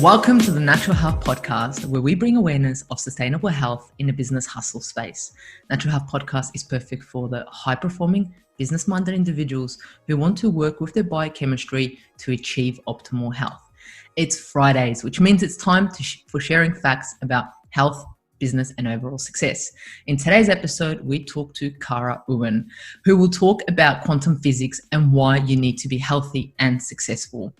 Welcome to the Natural Health Podcast, where we bring awareness of sustainable health in a business hustle space. Natural Health Podcast is perfect for the high-performing, business-minded individuals who want to work with their biochemistry to achieve optimal health. It's Fridays, which means it's time for sharing facts about health, business, and overall success. In today's episode, we talk to Kara Ewen, who will talk about quantum physics and why you need to be healthy and successful.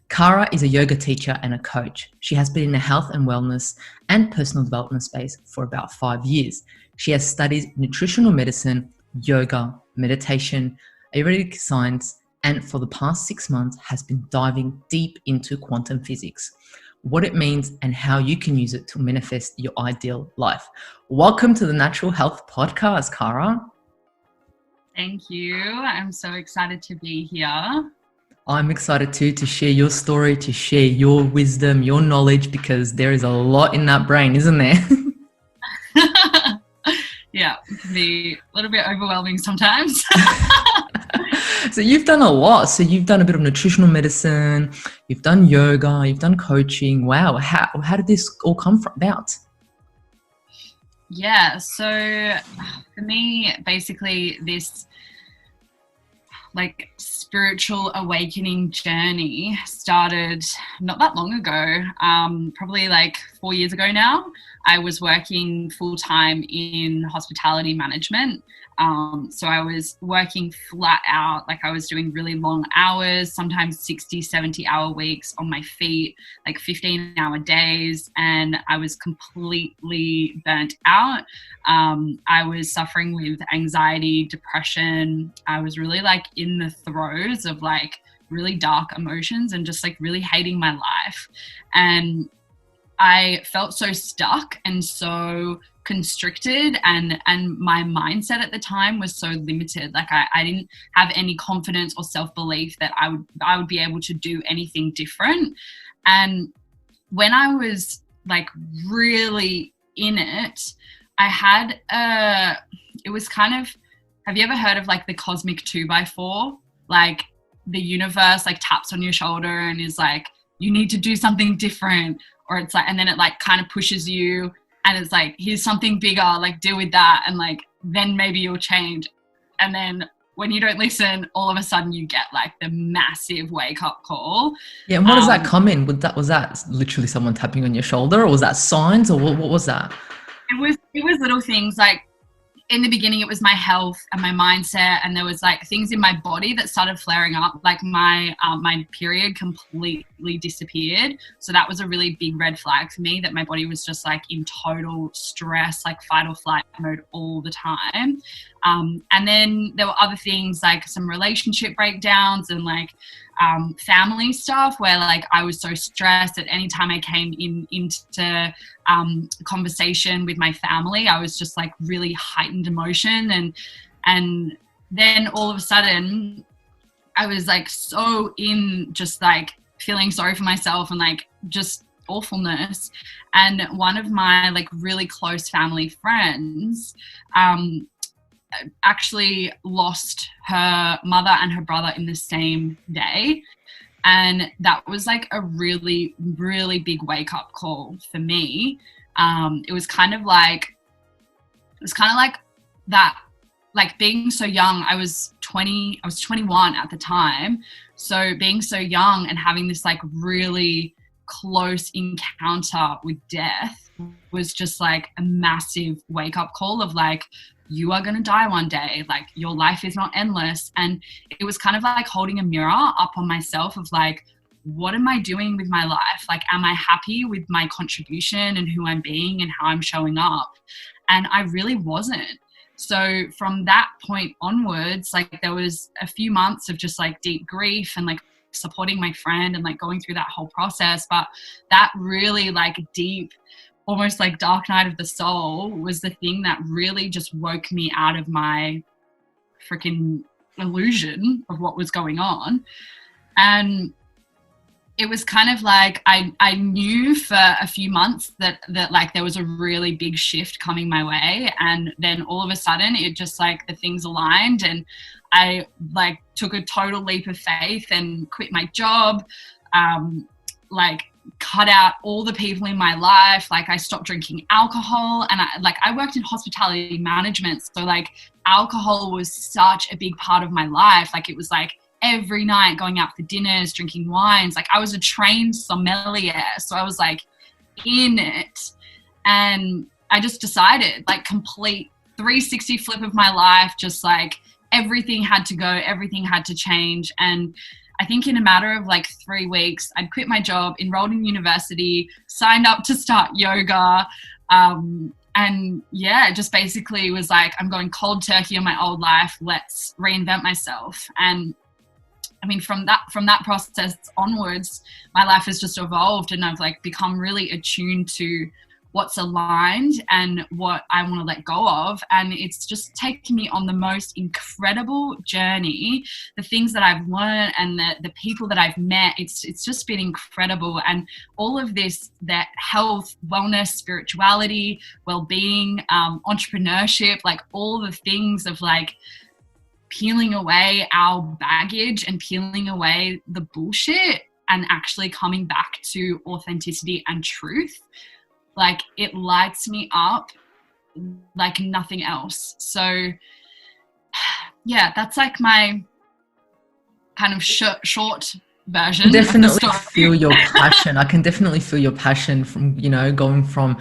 Kara is a yoga teacher and a coach. She has been in the health and wellness and personal development space for about 5 years. She has studied nutritional medicine, yoga, meditation, Ayurvedic science, and for the past 6 months has been diving deep into quantum physics, what it means and how you can use it to manifest your ideal life. Welcome to the Natural Health Podcast, Kara. Thank you. I'm so excited to be here. I'm excited too to share your story, to share your wisdom, your knowledge, because there is a lot in that brain, isn't there? Yeah, it can be a little bit overwhelming sometimes. So you've done a lot. So you've done a bit of nutritional medicine, you've done yoga, you've done coaching. Wow. How did this all come about? Yeah, so for me, basically this spiritual awakening journey started not that long ago, probably 4 years ago now. I was working full-time in hospitality management. So I was working flat out, I was doing really long hours, sometimes 60, 70-hour weeks on my feet, 15-hour days, and I was completely burnt out. I was suffering with anxiety, depression. I was really in the throes of really dark emotions and just really hating my life. And I felt so stuck and so constricted, and my mindset at the time was so limited. I didn't have any confidence or self-belief that I would be able to do anything different. And when I was really in it, I had it was kind of, have you ever heard of the cosmic 2x4? The universe taps on your shoulder and is you need to do something different, or it's and then it kind of pushes you and it's here's something bigger, deal with that, and then maybe you'll change. And then when you don't listen, all of a sudden you get the massive wake up call. Yeah, and what does that come in? Was that literally someone tapping on your shoulder, or was that signs, or what was that? It was little things. In the beginning, it was my health and my mindset, and there was things in my body that started flaring up. My period completely disappeared. So that was a really big red flag for me, that my body was just in total stress, fight or flight mode all the time. And then there were other things some relationship breakdowns and family stuff where I was so stressed that anytime I came into conversation with my family, I was just really heightened emotion, and then all of a sudden I was so in just feeling sorry for myself and just awfulness. And one of my really close family friends actually lost her mother and her brother in the same day. And that was a really, really big wake up call for me. It was kind of like that, being so young. I was 21 at the time. So being so young and having this really close encounter with death was just a massive wake up call of you are going to die one day. Your life is not endless. And it was kind of holding a mirror up on myself of what am I doing with my life? Am I happy with my contribution and who I'm being and how I'm showing up? And I really wasn't. So from that point onwards, there was a few months of just deep grief and supporting my friend and going through that whole process. But that really deep, almost dark night of the soul was the thing that really just woke me out of my freaking illusion of what was going on. And it was kind of I knew for a few months that there was a really big shift coming my way, and then all of a sudden it just the things aligned, and I took a total leap of faith and quit my job. cut out all the people in my life. Like I stopped drinking alcohol, and I worked in hospitality management. So like alcohol was such a big part of my life. Like it was like every night going out for dinners, drinking wines. Like I was a trained sommelier. So I was like in it. And I just decided, like, complete 360 flip of my life, just like everything had to go, everything had to change. And I think in a matter of like 3 weeks, I'd quit my job, enrolled in university, signed up to start yoga. And yeah, it just basically was like, I'm going cold turkey on my old life. Let's reinvent myself. And I mean, from that process onwards, my life has just evolved, and I've like become really attuned to what's aligned and what I want to let go of. And it's just taken me on the most incredible journey. The things that I've learned and the people that I've met, it's just been incredible. And all of this, that health, wellness, spirituality, well-being, entrepreneurship, like all the things of like peeling away our baggage and peeling away the bullshit and actually coming back to authenticity and truth. Like it lights me up like nothing else. So yeah, that's like my kind of short version. I definitely feel your passion. I can definitely feel your passion from, going from,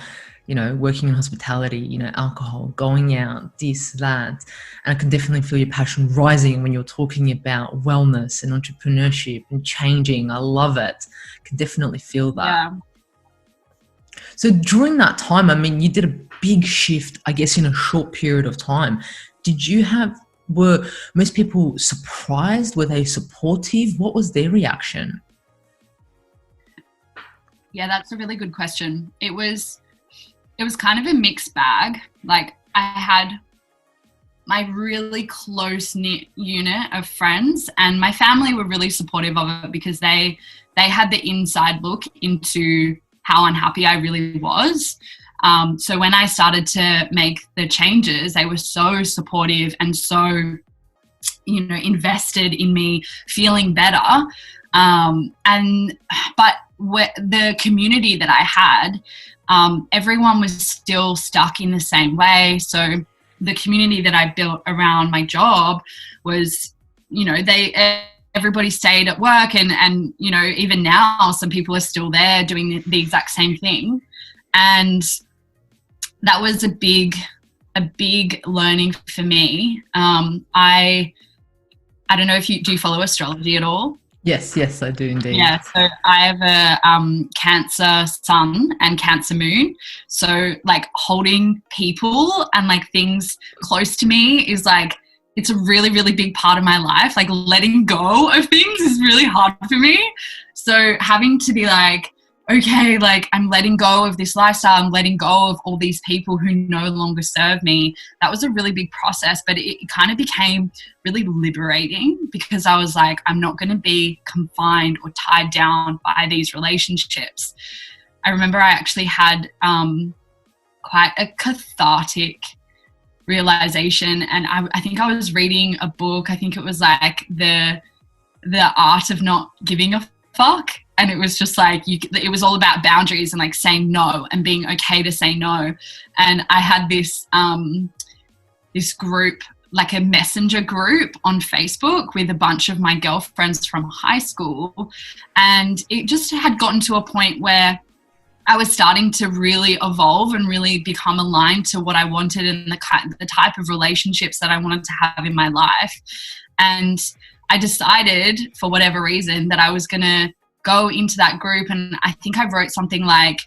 working in hospitality, alcohol, going out, this, that. And I can definitely feel your passion rising when you're talking about wellness and entrepreneurship and changing. I love it. I can definitely feel that. Yeah. So during that time, I mean, you did a big shift, I guess, in a short period of time. Were most people surprised? Were they supportive? What was their reaction? Yeah, that's a really good question. It was kind of a mixed bag. Like I had my really close-knit unit of friends, and my family were really supportive of it because they had the inside look into how unhappy I really was. So when I started to make the changes, they were so supportive and so, invested in me feeling better. But the community that I had, everyone was still stuck in the same way. So the community that I built around my job was, everybody stayed at work, and even now some people are still there doing the exact same thing. And that was a big learning for me. I don't know if do you follow astrology at all? Yes, I do indeed. Yeah, so I have a Cancer sun and Cancer moon. So like holding people and like things close to me is like, it's a really, really big part of my life. Like letting go of things is really hard for me. So having to be like, okay, like I'm letting go of this lifestyle, I'm letting go of all these people who no longer serve me. That was a really big process, but it kind of became really liberating because I was like, I'm not going to be confined or tied down by these relationships. I remember I actually had quite a cathartic realization, and I think I was reading a book. I think it was like the art of not giving a fuck, and it was just like it was all about boundaries and like saying no and being okay to say no. And I had this this group, like a messenger group on Facebook with a bunch of my girlfriends from high school, and it just had gotten to a point where I was starting to really evolve and really become aligned to what I wanted and the type of relationships that I wanted to have in my life. And I decided, for whatever reason, that I was going to go into that group. And I think I wrote something like,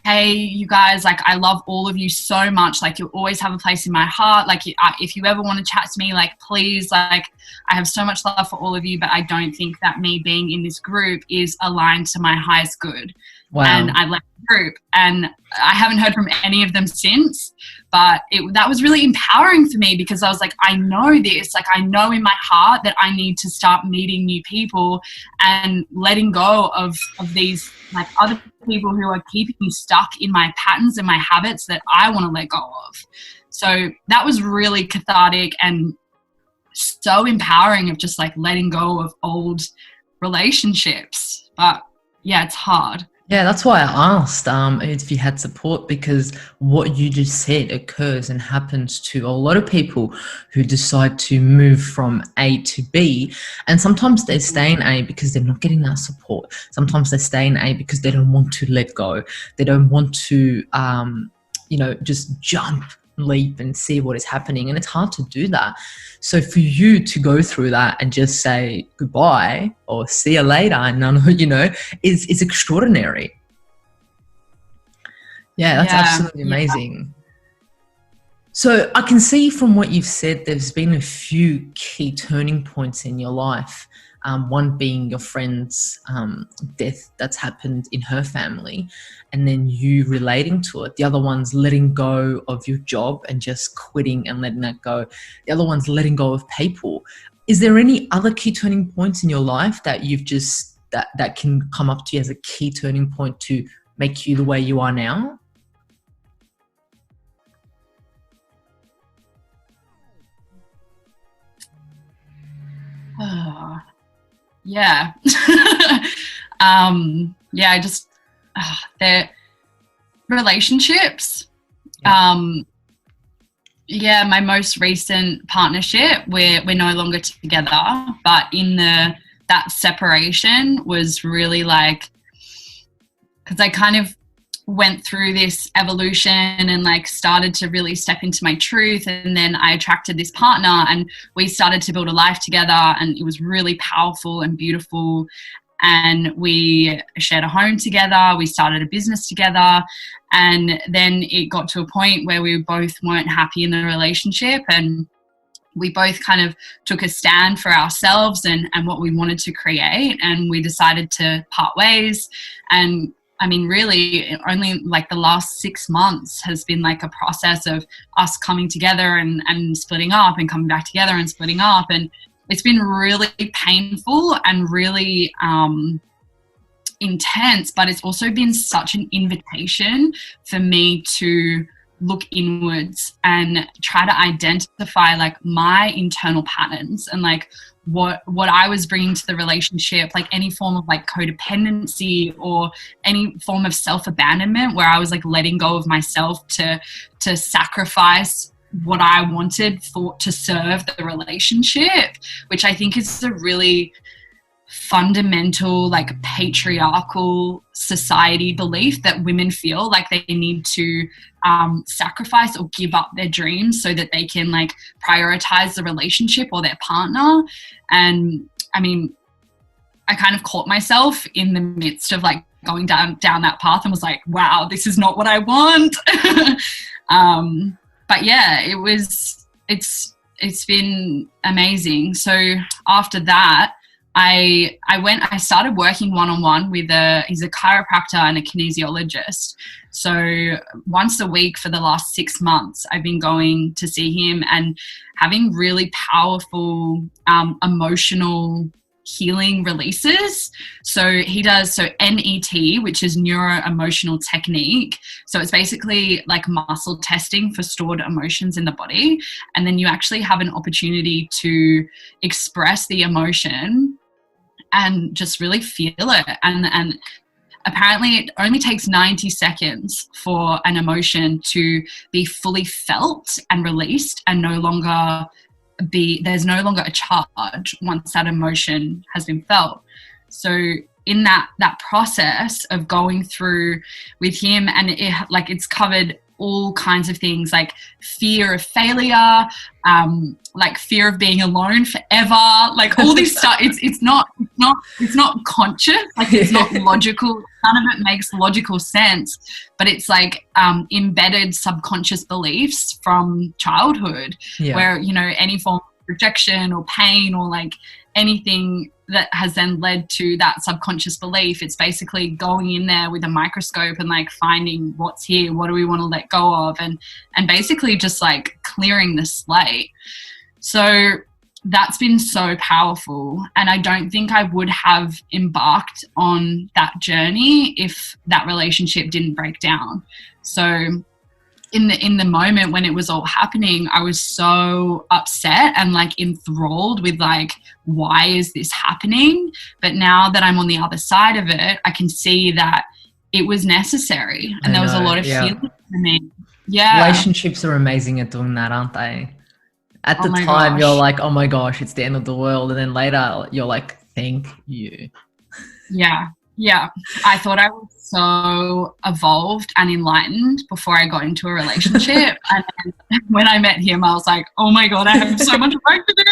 hey, you guys, like, I love all of you so much. Like, you always have a place in my heart. Like, if you ever want to chat to me, like, please, like, I have so much love for all of you, but I don't think that me being in this group is aligned to my highest good. Wow. And I left the group, and I haven't heard from any of them since. But that was really empowering for me because I was like, I know this. Like, I know in my heart that I need to start meeting new people and letting go of these, like, other people who are keeping me stuck in my patterns and my habits that I want to let go of. So that was really cathartic and so empowering of just like letting go of old relationships. But yeah, it's hard. Yeah, that's why I asked if you had support, because what you just said occurs and happens to a lot of people who decide to move from A to B. And sometimes they stay in A because they're not getting that support. Sometimes they stay in A because they don't want to let go. They don't want to, just jump, leap, and see what is happening. And it's hard to do that. So for you to go through that and just say goodbye or see you later, and none of, is extraordinary. Yeah, that's Yeah, absolutely yeah, amazing. So I can see from what you've said, there's been a few key turning points in your life. One being your friend's death that's happened in her family, and then you relating to it. The other one's letting go of your job and just quitting and letting that go. The other one's letting go of people. Is there any other key turning points in your life that you've just that can come up to you as a key turning point to make you the way you are now? yeah. Yeah, I just their relationships. Yeah. Yeah, my most recent partnership, we're no longer together, but in that separation was really like, because I kind of went through this evolution and like started to really step into my truth, and then I attracted this partner and we started to build a life together, and it was really powerful and beautiful, and we shared a home together, we started a business together, and then it got to a point where we both weren't happy in the relationship, and we both kind of took a stand for ourselves and what we wanted to create, and we decided to part ways. And I mean, really, only like the last 6 months has been like a process of us coming together and splitting up and coming back together and splitting up. And it's been really painful and really intense, but it's also been such an invitation for me to look inwards and try to identify like my internal patterns and like what I was bringing to the relationship, like any form of like codependency or any form of self-abandonment where I was like letting go of myself to sacrifice what I wanted for to serve the relationship, which I think is a really fundamental like patriarchal society belief that women feel like they need to sacrifice or give up their dreams so that they can like prioritize the relationship or their partner. And I mean, I kind of caught myself in the midst of like going down that path and was like, wow, this is not what I want. But yeah, it's been amazing. So after that, I started working one-on-one with he's a chiropractor and a kinesiologist. So once a week for the last 6 months, I've been going to see him and having really powerful emotional healing releases. So he does NET, which is neuro emotional technique. So it's basically like muscle testing for stored emotions in the body, and then you actually have an opportunity to express the emotion and just really feel it. And apparently it only takes 90 seconds for an emotion to be fully felt and released and there's no longer a charge once that emotion has been felt. So in that process of going through with him, and it's covered all kinds of things like fear of failure, like fear of being alone forever, like all this stuff. It's not conscious, like it's not logical. None of it makes logical sense, but it's like embedded subconscious beliefs from childhood, where any form of rejection or pain or like anything that has then led to that subconscious belief, it's basically going in there with a microscope and like finding what's here, what do we want to let go of, and basically just like clearing the slate. So that's been so powerful, and I don't think I would have embarked on that journey if that relationship didn't break down. So in the moment when it was all happening, I was so upset and like enthralled with like, why is this happening? But now that I'm on the other side of it, I can see that it was necessary. And I there was a know, lot of yeah. healing for me. Yeah. Relationships are amazing at doing that, aren't they? At Oh the my time, you're gosh. like, oh my gosh, it's the end of the world. And then later, you're like, thank you. Yeah. Yeah. I thought I was so evolved and enlightened before I got into a relationship. And then when I met him, I was like, oh my God, I have so much work to do.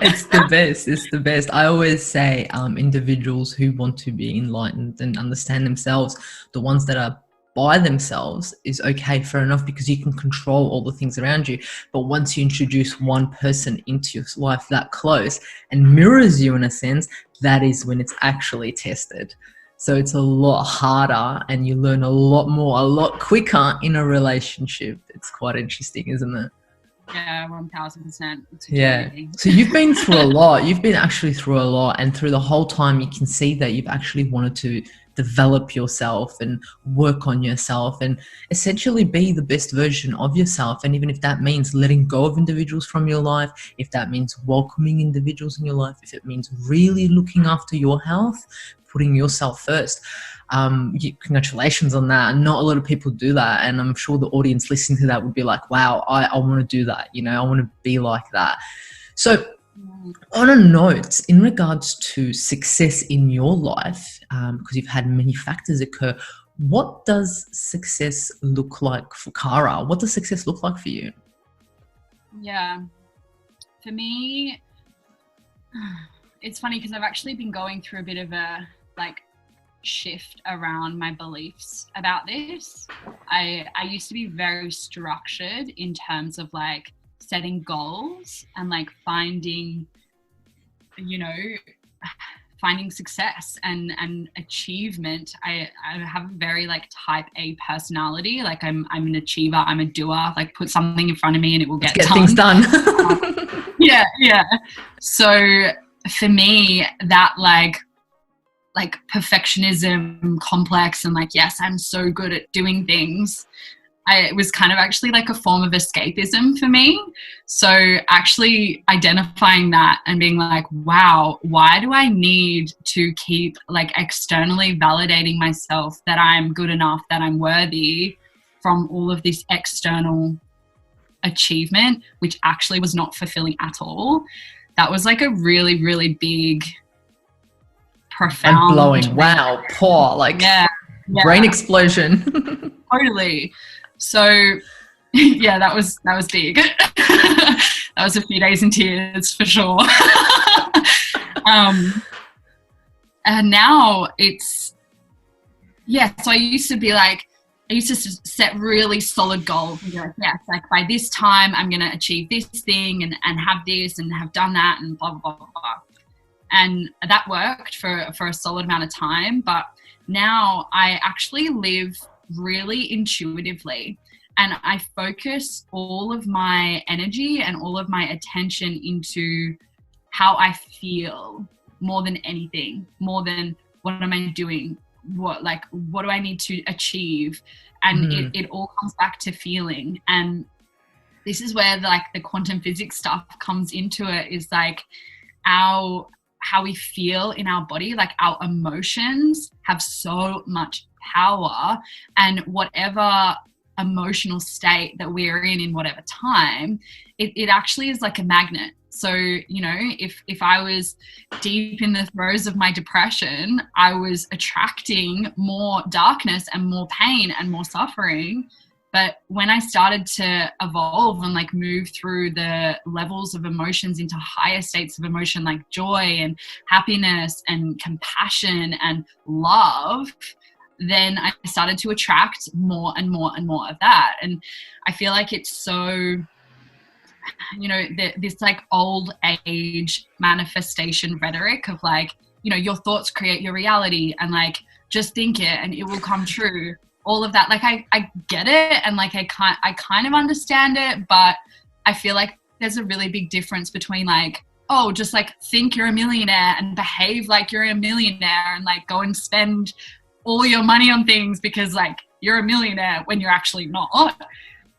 It's the best. It's the best. I always say individuals who want to be enlightened and understand themselves, the ones that are by themselves is okay, fair enough, because you can control all the things around you. But once you introduce one person into your life that close and mirrors you in a sense, that is when it's actually tested. So it's a lot harder and you learn a lot more, a lot quicker in a relationship. It's quite interesting, isn't it? Yeah, 1000%. Yeah. So you've been through a lot. You've been actually through a lot. And through the whole time, you can see that you've actually wanted to develop yourself and work on yourself and essentially be the best version of yourself. And even if that means letting go of individuals from your life, if that means welcoming individuals in your life, if it means really looking after your health, putting yourself first. Congratulations on that. Not a lot of people do that, and I'm sure the audience listening to that would be like, wow, I want to do that, I want to be like that. So on a note, in regards to success in your life, because you've had many factors occur, what does success look like for Kara? What does success look like for you? Yeah, for me, it's funny because I've actually been going through a bit of a shift around my beliefs about this. I used to be very structured in terms of setting goals and finding success and achievement. I have a very type A personality. I'm an achiever, I'm a doer. Put something in front of me and it will get done. Things done. Yeah. So for me, that perfectionism complex and yes, I'm so good at doing things, it was kind of actually a form of escapism for me. So actually identifying that and being wow, why do I need to keep externally validating myself that I'm good enough, that I'm worthy from all of this external achievement, which actually was not fulfilling at all. That was a really, really big, profound, and blowing. Wow, poor, yeah. brain explosion. Totally. So yeah, that was big. That was a few days in tears for sure. And now it's, so I used to set really solid goals and be by this time I'm going to achieve this thing and have this and have done that and blah, blah, blah, blah. And that worked for a solid amount of time. But now I actually live really intuitively and I focus all of my energy and all of my attention into how I feel more than anything, more than what am I doing? What do I need to achieve? And it all comes back to feeling. And this is where the quantum physics stuff comes into it, is how we feel in our body, our emotions have so much power, and whatever emotional state that we're in whatever time, it actually is like a magnet. So, if I was deep in the throes of my depression, I was attracting more darkness and more pain and more suffering. But when I started to evolve and move through the levels of emotions into higher states of emotion, like joy and happiness and compassion and love, then I started to attract more and more and more of that. And I feel it's so, this old age manifestation rhetoric of your thoughts create your reality and just think it and it will come true. All of that, I get it, and I kind of understand it, but I feel there's a really big difference between just think you're a millionaire and behave like you're a millionaire and go and spend all your money on things because you're a millionaire when you're actually not,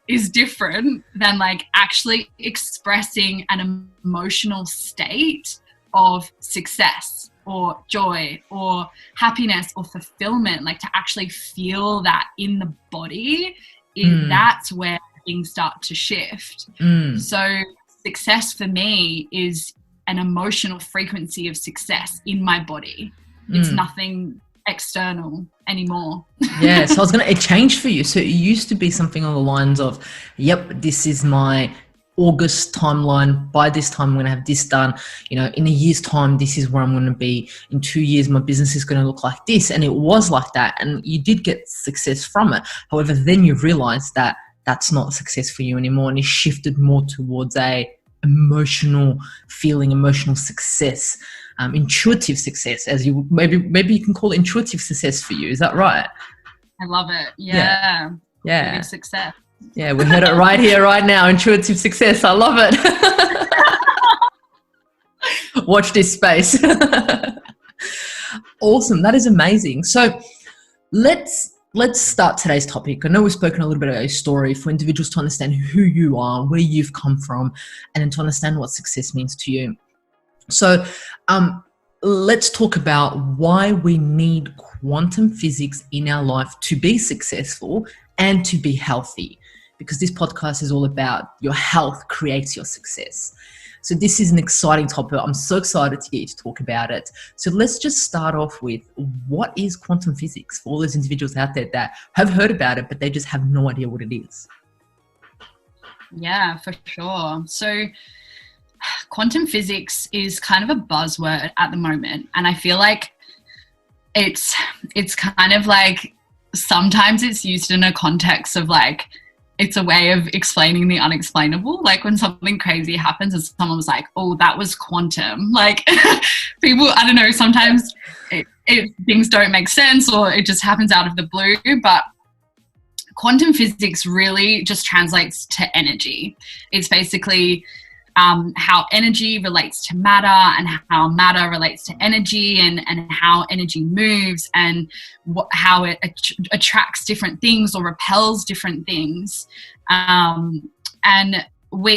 is different than actually expressing an emotional state of success or joy or happiness or fulfillment, like to actually feel that in the body, that's where things start to shift. So success for me is an emotional frequency of success in my body. It's nothing external anymore. Yeah, so it changed for you. So it used to be something on the lines of, yep, this is my August timeline. By this time, I'm going to have this done. You know, in a year's time, this is where I'm going to be. In 2 years, my business is going to look like this. And it was like that. And you did get success from it. However, then you realized that that's not success for you anymore. And it shifted more towards a emotional feeling, emotional success, intuitive success, as you maybe you can call it intuitive success for you. Is that right? I love it. Yeah. Intuitive success. Yeah, we heard it right here, right now. Intuitive success. I love it. Watch this space. Awesome. That is amazing. So let's start today's topic. I know we've spoken a little bit about your story for individuals to understand who you are, where you've come from, and then to understand what success means to you. So let's talk about why we need quantum physics in our life to be successful and to be healthy, because this podcast is all about your health creates your success. So this is an exciting topic. I'm so excited to get you to talk about it. So let's just start off with, what is quantum physics for all those individuals out there that have heard about it, but they just have no idea what it is? Yeah, for sure. So quantum physics is kind of a buzzword at the moment. And I feel like it's kind of like, sometimes it's used in a context of like, it's a way of explaining the unexplainable. Like when something crazy happens and someone was like, oh, that was quantum. Like people, I don't know, sometimes things don't make sense or it just happens out of the blue. But quantum physics really just translates to energy. It's basically how energy relates to matter and how matter relates to energy and how energy moves and how it attracts different things or repels different things. And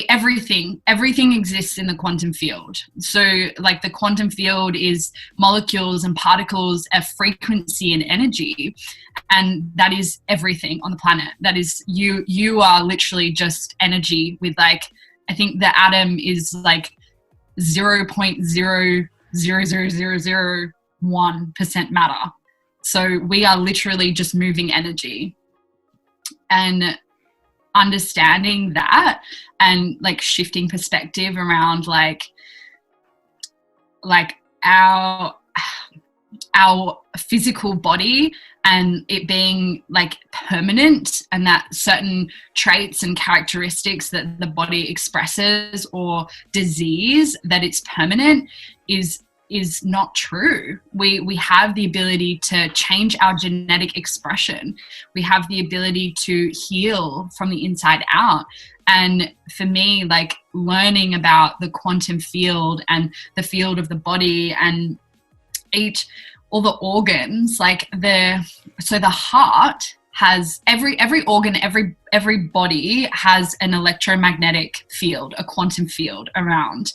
everything exists in the quantum field. So like the quantum field is molecules and particles of frequency and energy. And that is everything on the planet. That is you are literally just energy with like, I think the atom is like 0.00001% matter. So we are literally just moving energy. And understanding that and like shifting perspective around like our physical body and it being like permanent, and that certain traits and characteristics that the body expresses or disease, that it's permanent is not true. We have the ability to change our genetic expression. We have the ability to heal from the inside out. And for me, like learning about the quantum field and the field of the body and all the organs, like the heart has every organ, every body has an electromagnetic field, a quantum field around.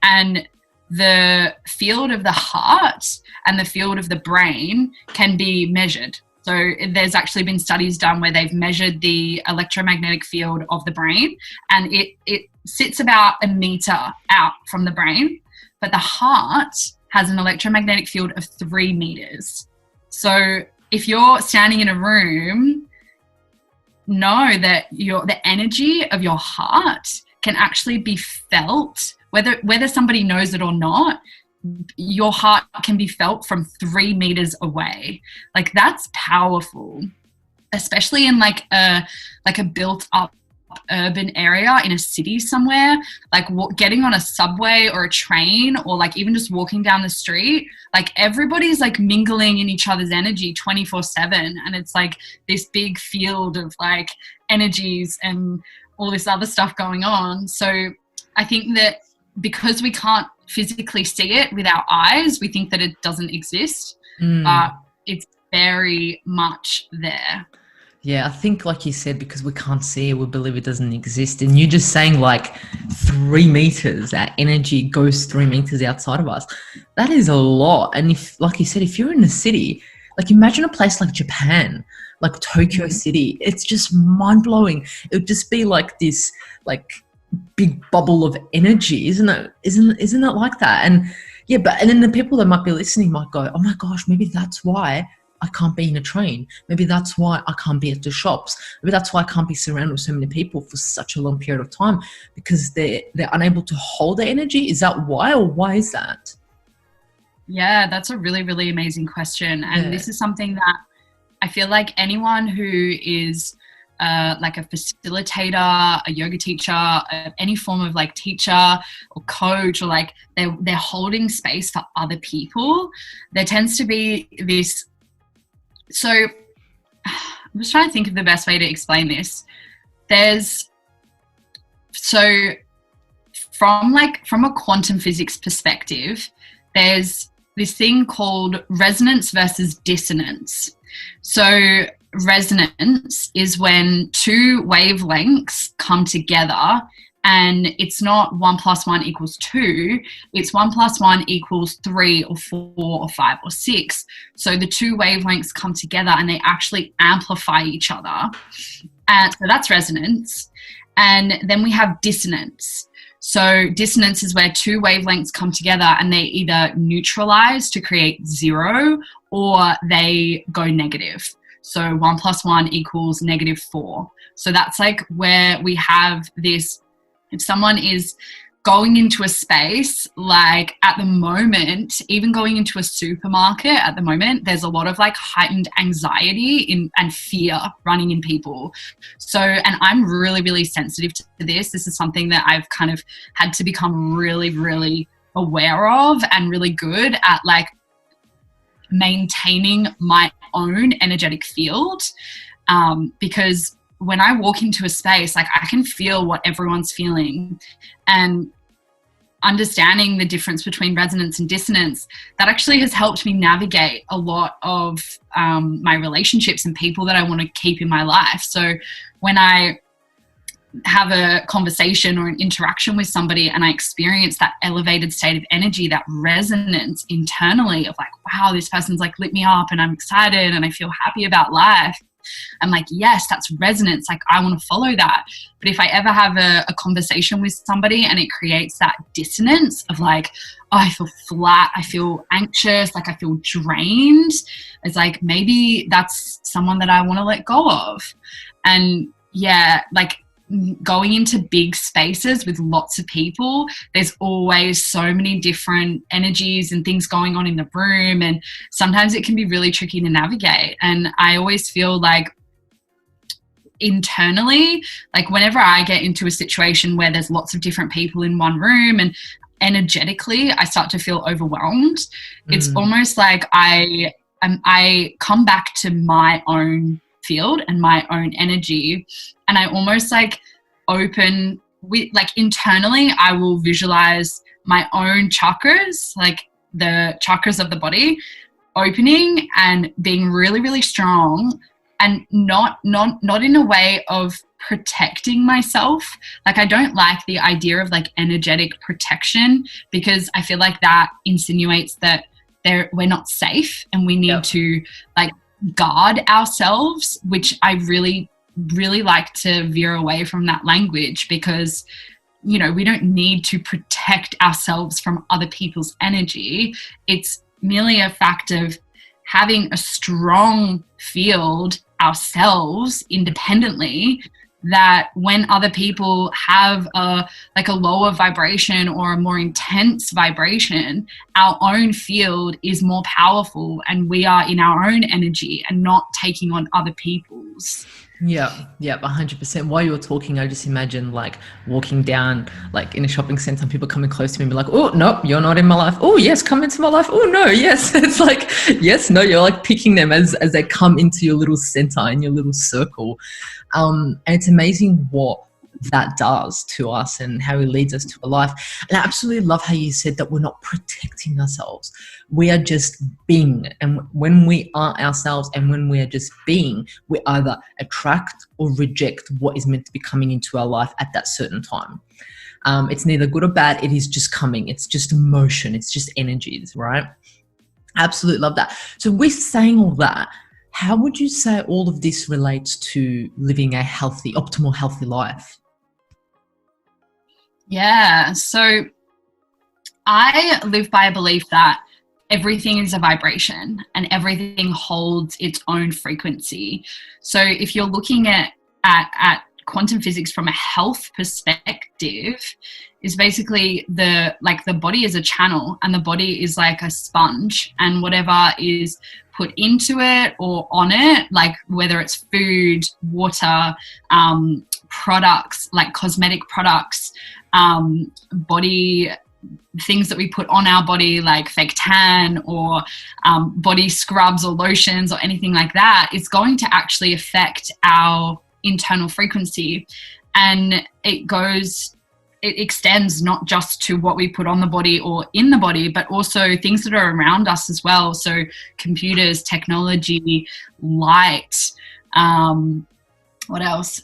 And the field of the heart and the field of the brain can be measured. So there's actually been studies done where they've measured the electromagnetic field of the brain, and it sits about a meter out from the brain, but the heart has an electromagnetic field of 3 meters. So if you're standing in a room, know that the energy of your heart can actually be felt, whether somebody knows it or not. Your heart can be felt from 3 meters away. Like that's powerful, especially in like a built up urban area in a city somewhere, like getting on a subway or a train, or like even just walking down the street, like everybody's like mingling in each other's energy 24/7, and it's like this big field of like energies and all this other stuff going on. So I think that because we can't physically see it with our eyes, we think that it doesn't exist, but it's very much there. Yeah, I think like you said, because we can't see it, we believe it doesn't exist. And you're just saying like 3 meters, that energy goes 3 meters outside of us. That is a lot. And if, like you said, if you're in a city, like imagine a place like Japan, like Tokyo City, it's just mind blowing. It would just be like this, like big bubble of energy, isn't it? Isn't it like that? And yeah, and then the people that might be listening might go, oh my gosh, maybe that's why I can't be in a train. Maybe that's why I can't be at the shops. Maybe that's why I can't be surrounded with so many people for such a long period of time, because they're unable to hold their energy. Is that why, or why is that? Yeah, that's a really, really amazing question. And this is something that I feel like anyone who is like a facilitator, a yoga teacher, any form of like teacher or coach, or like they're holding space for other people, there tends to be this. So I'm just trying to think of the best way to explain this. From a quantum physics perspective, there's this thing called resonance versus dissonance. So resonance is when two wavelengths come together, and it's not 1 + 1 = 2, it's 1 + 1 = 3 or 4 or 5 or 6. So the two wavelengths come together and they actually amplify each other. And so that's resonance. And then we have dissonance. So dissonance is where two wavelengths come together and they either neutralize to create 0 or they go negative. So 1 + 1 = -4. So that's like where we have this. If someone is going into a space, like at the moment, even going into a supermarket at the moment, there's a lot of like heightened anxiety and fear running in people. So, and I'm really, really sensitive to this. This is something that I've kind of had to become really, really aware of and really good at, like maintaining my own energetic field. Because when I walk into a space, like I can feel what everyone's feeling, and understanding the difference between resonance and dissonance, that actually has helped me navigate a lot of my relationships and people that I want to keep in my life. So when I have a conversation or an interaction with somebody and I experience that elevated state of energy, that resonance internally of like, wow, this person's like lit me up and I'm excited and I feel happy about life, I'm like, yes, that's resonance. Like I want to follow that. But if I ever have a conversation with somebody and it creates that dissonance of like, oh, I feel flat, I feel anxious, like I feel drained, it's like, maybe that's someone that I want to let go of. And yeah, like going into big spaces with lots of people, there's always so many different energies and things going on in the room, and sometimes it can be really tricky to navigate. And I always feel like internally, like whenever I get into a situation where there's lots of different people in one room and energetically I start to feel overwhelmed, it's almost like I come back to my own field and my own energy, and I almost like open with, like internally I will visualize my own chakras, like the chakras of the body opening and being really, really strong, and not in a way of protecting myself. Like I don't like the idea of like energetic protection, because I feel like that insinuates that we're not safe and we need to like guard ourselves, which I really, really like to veer away from that language, because you know, we don't need to protect ourselves from other people's energy. It's merely a fact of having a strong field ourselves independently, that when other people have a lower vibration or a more intense vibration, our own field is more powerful and we are in our own energy and not taking on other people's. Yeah, 100%. While you were talking, I just imagine like walking down like in a shopping center and people coming close to me and be like, oh, nope, you're not in my life. Oh, yes, come into my life. Oh, no, yes. It's like, yes, no, you're like picking them as they come into your little center, in your little circle. And it's amazing what that does to us and how it leads us to a life. And I absolutely love how you said that we're not protecting ourselves. We are just being. And when we are ourselves and when we are just being, we either attract or reject what is meant to be coming into our life at that certain time. It's neither good or bad. It is just coming. It's just emotion. It's just energies, right? Absolutely love that. So with saying all that, how would you say all of this relates to living a healthy, optimal, healthy life? Yeah. So I live by a belief that everything is a vibration and everything holds its own frequency. So if you're looking at quantum physics from a health perspective, is basically the body is a channel and the body is like a sponge, and whatever is put into it or on it, like whether it's food, water, products like cosmetic products, body things that we put on our body like fake tan or body scrubs or lotions or anything like that, it's going to actually affect our internal frequency. And it extends not just to what we put on the body or in the body, but also things that are around us as well. So computers, technology, light, what else?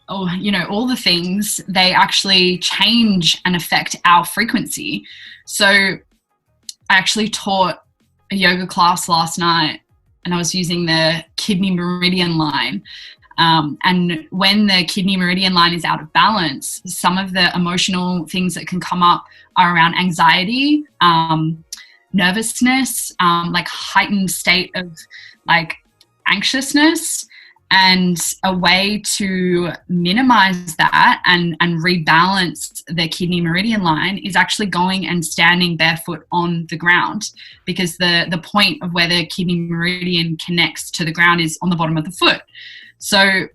Oh, all the things, they actually change and affect our frequency. So I actually taught a yoga class last night and I was using the kidney meridian line. And when the kidney meridian line is out of balance, some of the emotional things that can come up are around anxiety, nervousness, like heightened state of like anxiousness. And a way to minimize that and rebalance the kidney meridian line is actually going and standing barefoot on the ground, because the point of where the kidney meridian connects to the ground is on the bottom of the foot. So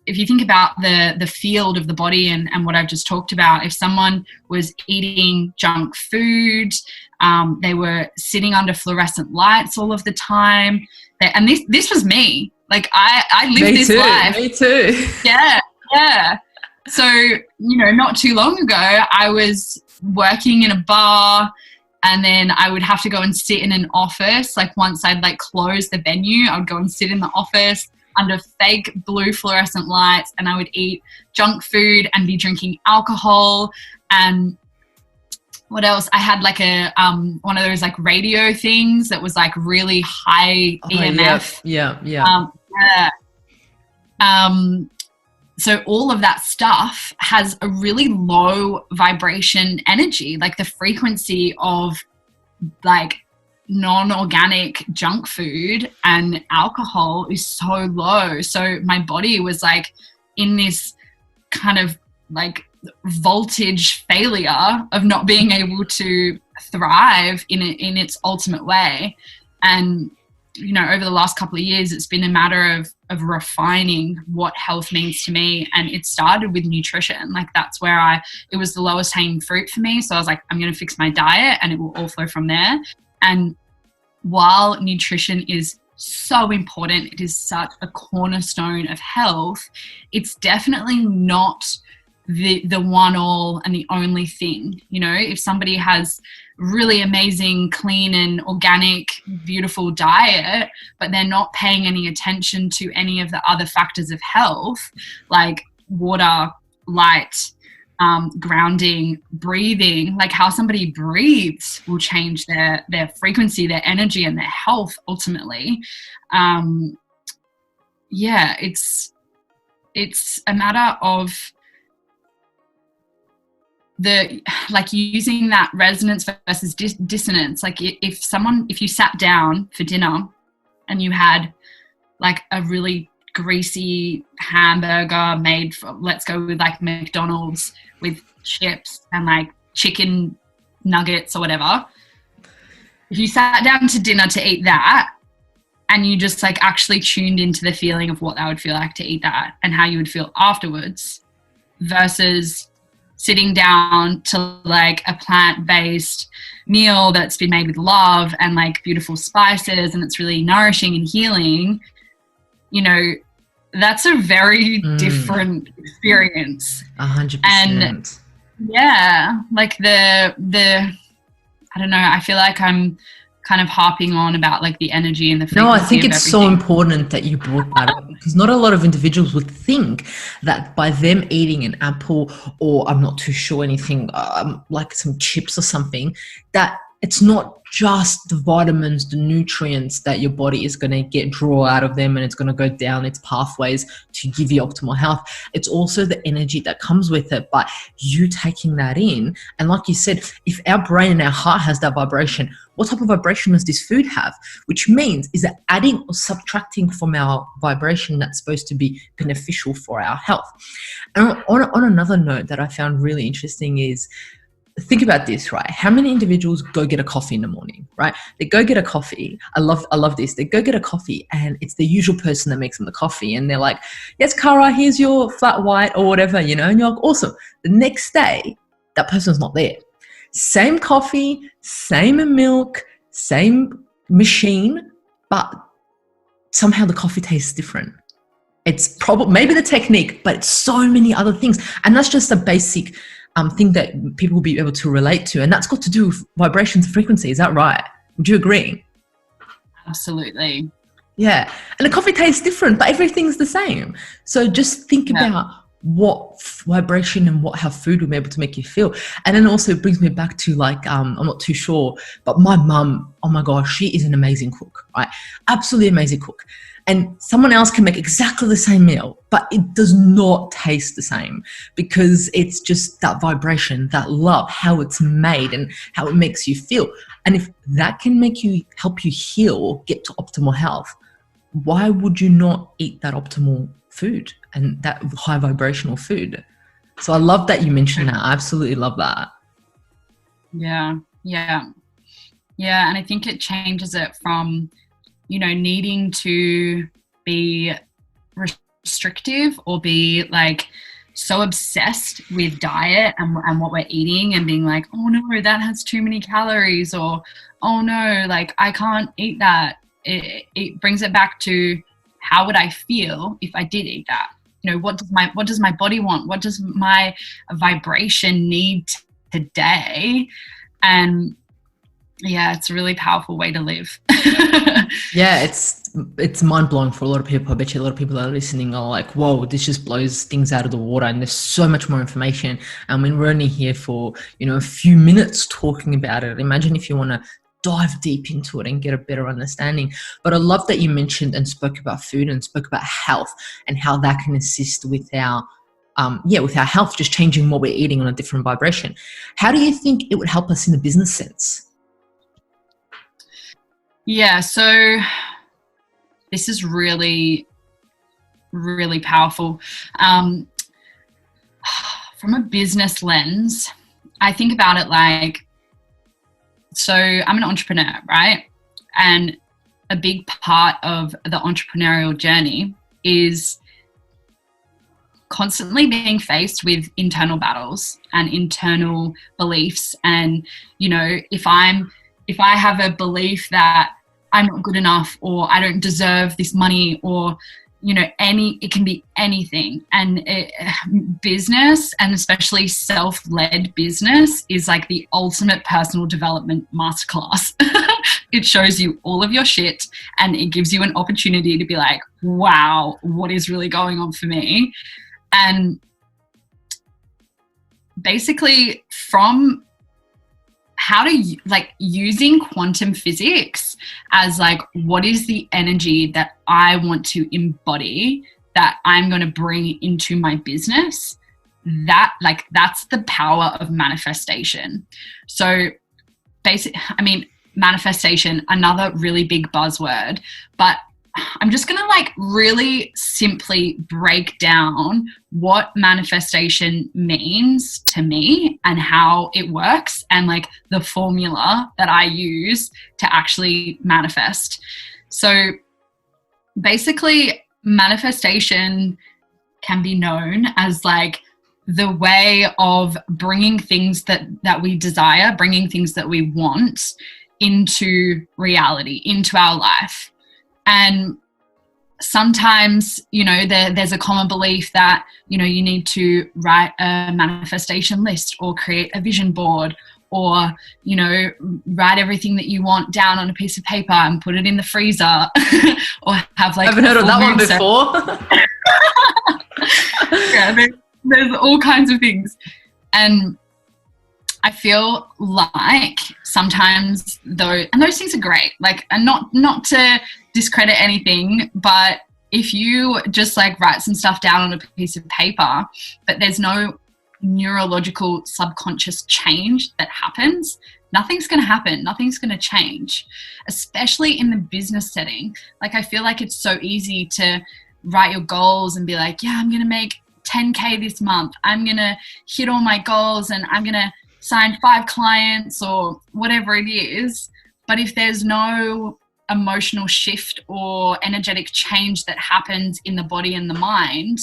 if you think about the field of the body and what I've just talked about, if someone was eating junk food, they were sitting under fluorescent lights all of the time, and this was me. Like I lived this life. Me too. Yeah. So, not too long ago, I was working in a bar, and then I would have to go and sit in an office. Like once I'd close the venue, I would go and sit in the office under fake blue fluorescent lights, and I would eat junk food and be drinking alcohol. And what else? I had one of those radio things that was really high EMF. Yeah. So all of that stuff has a really low vibration energy. Like the frequency of non-organic junk food and alcohol is so low. So my body was in this kind of voltage failure of not being able to thrive in its ultimate way. And over the last couple of years, it's been a matter of refining what health means to me. And it started with nutrition. That's where it was the lowest hanging fruit for me. So I was I'm going to fix my diet and it will all flow from there. And while nutrition is so important, it is such a cornerstone of health, it's definitely not the one all and the only thing. If somebody has really amazing, clean and organic, beautiful diet, but they're not paying any attention to any of the other factors of health, like water, light, grounding, breathing, how somebody breathes will change their frequency, their energy and their health ultimately. It's a matter of using that resonance versus dissonance. If you sat down for dinner and you had a really greasy hamburger made from, let's go with McDonald's with chips and chicken nuggets or whatever, if you sat down to dinner to eat that and you just actually tuned into the feeling of what that would feel like to eat that and how you would feel afterwards, versus sitting down to a plant-based meal that's been made with love and beautiful spices and it's really nourishing and healing, that's a very different experience. 100%. And yeah, like the I don't know, I feel like I'm kind of harping on about like the energy and the frequency. No, I think it's everything. so important that you brought that up, because not a lot of individuals would think that by them eating an apple, or I'm not too sure, anything like some chips or something, that it's not just the vitamins, the nutrients that your body is going to draw out of them, and it's going to go down its pathways to give you optimal health. It's also the energy that comes with it. But you taking that in, and like you said, if our brain and our heart has that vibration, what type of vibration does this food have? Which means, is it adding or subtracting from our vibration that's supposed to be beneficial for our health? And on another note that I found really interesting is, think about this, right? How many individuals go get a coffee in the morning, right? They go get a coffee. I love this. They go get a coffee, and it's the usual person that makes them the coffee. And they're like, yes, Kara, here's your flat white or whatever, and you're like, awesome. The next day, that person's not there. Same coffee, same milk, same machine, but somehow the coffee tastes different. It's probably maybe the technique, but it's so many other things. And that's just a basic thing that people will be able to relate to. And that's got to do with vibrations and frequency. Is that right? Would you agree? Absolutely. Yeah. And the coffee tastes different, but everything's the same. So just think about what vibration and how food will be able to make you feel. And then also it brings me back to like, I'm not too sure, but my mum, oh my gosh, she is an amazing cook, right? Absolutely amazing cook. And someone else can make exactly the same meal, but it does not taste the same, because it's just that vibration, that love, how it's made and how it makes you feel. And if that can help you heal or get to optimal health, why would you not eat that optimal food and that high vibrational food? So I love that you mentioned that. I absolutely love that. Yeah. And I think it changes it from, needing to be restrictive or be like so obsessed with diet and what we're eating, and being like, oh no, that has too many calories, or oh no, like I can't eat that. It brings it back to, how would I feel if I did eat that? What does my body want? What does my vibration need today? And yeah, it's a really powerful way to live. Yeah, it's mind-blowing for a lot of people. I bet you a lot of people that are listening are like, whoa, this just blows things out of the water, and there's so much more information. I mean, we're only here for a few minutes talking about it. Imagine if you want to dive deep into it and get a better understanding. But I love that you mentioned and spoke about food and spoke about health and how that can assist with our health, just changing what we're eating on a different vibration. How do you think it would help us in the business sense? Yeah, so this is really, really powerful. From a business lens, I think about it like, so I'm an entrepreneur, right? And a big part of the entrepreneurial journey is constantly being faced with internal battles and internal beliefs. And, if I have a belief that I'm not good enough, or I don't deserve this money, or, it can be anything. And business, and especially self-led business, is like the ultimate personal development masterclass. It shows you all of your shit, and it gives you an opportunity to be like, wow, what is really going on for me? And basically, from how to using quantum physics as like, what is the energy that I want to embody, that I'm going to bring into my business, that's the power of manifestation. So manifestation, another really big buzzword, but I'm just going to really simply break down what manifestation means to me and how it works, and the formula that I use to actually manifest. So basically, manifestation can be known as the way of bringing things that we desire, bringing things that we want into reality, into our life. And sometimes, there's a common belief that, you need to write a manifestation list or create a vision board, or, write everything that you want down on a piece of paper and put it in the freezer, or have like, I haven't heard of that one before. Yeah, there's all kinds of things. And I feel like sometimes those things are great, like, and not to discredit anything, but if you just like write some stuff down on a piece of paper, but there's no neurological subconscious change that happens, nothing's going to happen. Nothing's going to change, especially in the business setting. Like, I feel like it's so easy to write your goals and be like, yeah, I'm going to make 10K this month. I'm going to hit all my goals and I'm going to sign 5 clients or whatever it is. But if there's no emotional shift or energetic change that happens in the body and the mind,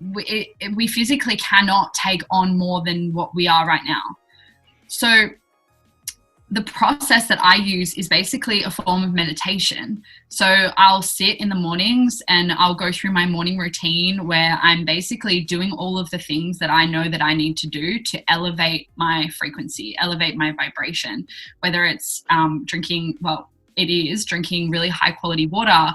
we physically cannot take on more than what we are right now. So the process that I use is basically a form of meditation. So I'll sit in the mornings and I'll go through my morning routine where I'm basically doing all of the things that I know that I need to do to elevate my frequency, elevate my vibration, whether it's drinking really high quality water,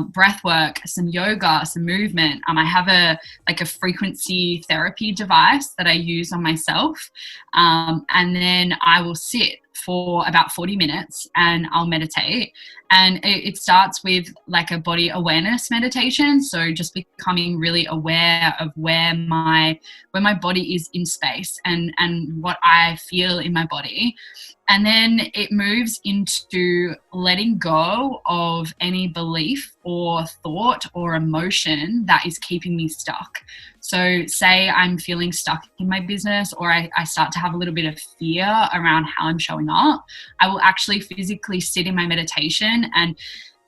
breath work, some yoga, some movement. I have a frequency therapy device that I use on myself. And then I will sit for about 40 minutes and I'll meditate. And it starts with like a body awareness meditation. So just becoming really aware of where my body is in space and what I feel in my body. And then it moves into letting go of any belief or thought or emotion that is keeping me stuck. So say I'm feeling stuck in my business, or I start to have a little bit of fear around how I'm showing up, I will actually physically sit in my meditation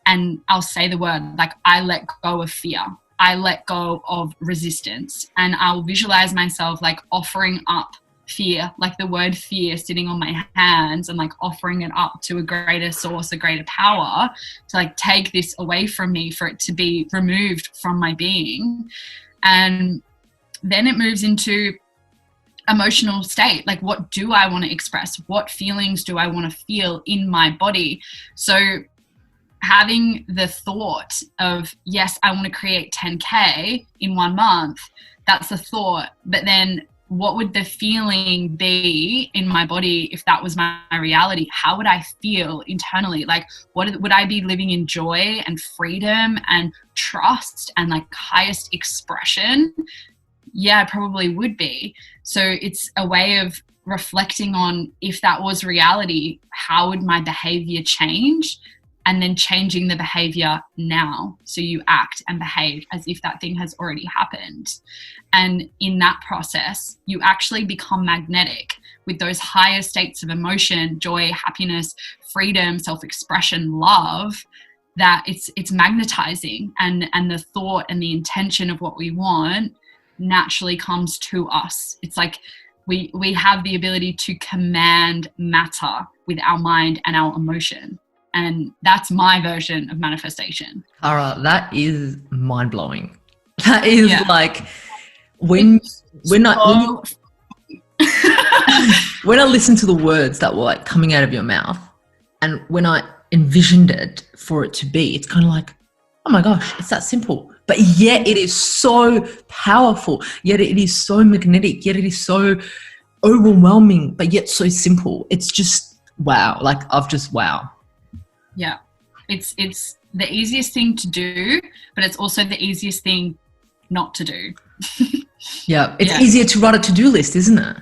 and I'll say the word, like, I let go of fear. I let go of resistance, and I'll visualize myself like offering up fear, like the word fear sitting on my hands, and like offering it up to a greater source, a greater power to like take this away from me, for it to be removed from my being. And then it moves into emotional state. Like, what do I want to express? What feelings do I want to feel in my body? So having the thought of, yes, I want to create 10K in 1 month, that's a thought. But then what would the feeling be in my body if that was my reality? How would I feel internally? Like, would I be living in joy and freedom and trust and like highest expression? Yeah, I probably would be. So it's a way of reflecting on, if that was reality, how would my behavior change? And then changing the behavior now. So you act and behave as if that thing has already happened. And in that process, you actually become magnetic with those higher states of emotion, joy, happiness, freedom, self-expression, love, that it's magnetizing, and the thought and the intention of what we want naturally comes to us. It's like we have the ability to command matter with our mind and our emotion. And that's my version of manifestation. Kara, that is mind-blowing. That is like, when I listen to the words that were like coming out of your mouth, and when I envisioned it for it to be, it's kind of like, oh my gosh, it's that simple. But yet it is so powerful, yet it is so magnetic, yet it is so overwhelming, but yet so simple. It's just wow. Like, wow. Yeah, it's the easiest thing to do, but it's also the easiest thing not to do. Yeah, it's easier to write a to-do list, isn't it?